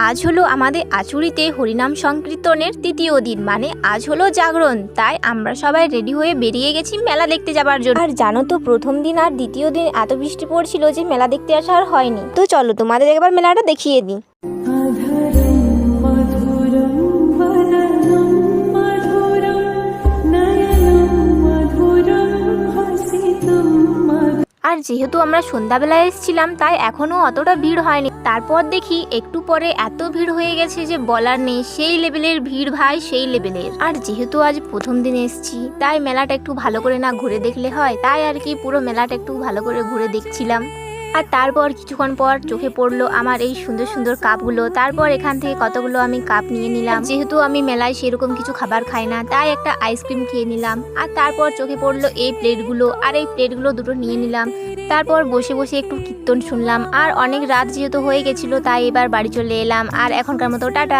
আজ হলো আমাদের আচুরিতে হরিনাম সংকীর্তনের তৃতীয় দিন, মানে আজ হলো জাগরণ। তাই আমরা সবাই রেডি হয়ে বেরিয়ে গেছি মেলা দেখতে যাবার জন্য। আর জানো তো, প্রথম দিন আর দ্বিতীয় দিন এত বৃষ্টি পড়ছিল যে মেলা দেখতে আসা আর হয়নি। তো চলো তোমাদের একবার মেলাটা দেখিয়ে দিই। আর যেহেতু আমরা সন্ধ্যাবেলায় এসেছিলাম তাই এখনো অতটা ভিড় হয়নি। তারপর দেখি একটু পরে এত ভিড় হয়ে গেছে যে বলার নেই, সেই লেভেলের ভিড় ভাই, সেই লেভেলের। আর যেহেতু আজ প্রথম দিন এসেছি তাই মেলাটা একটু ভালো করে না ঘুরে দেখলে হয়, তাই আর কি পুরো মেলাটা একটু ভালো করে ঘুরে দেখছিলাম। আর তারপর কিছুক্ষণ পর চোখে পড়লো আমার এই সুন্দর সুন্দর কাপগুলো। তারপর এখান থেকে কতগুলো আমি কাপ নিয়ে নিলাম। যেহেতু আমি মেলায় সেরকম কিছু খাবার খাই না তাই একটা আইসক্রিম খেয়ে নিলাম। আর তারপর চোখে পড়লো এই প্লেটগুলো, আর এই প্লেটগুলো দুটো নিয়ে নিলাম। তারপর বসে বসে একটু কীর্তন শুনলাম। আর অনেক রাত যেহেতু হয়ে গেছিলো তাই এবার বাড়ি চলে এলাম। আর এখনকার মতো টাটা।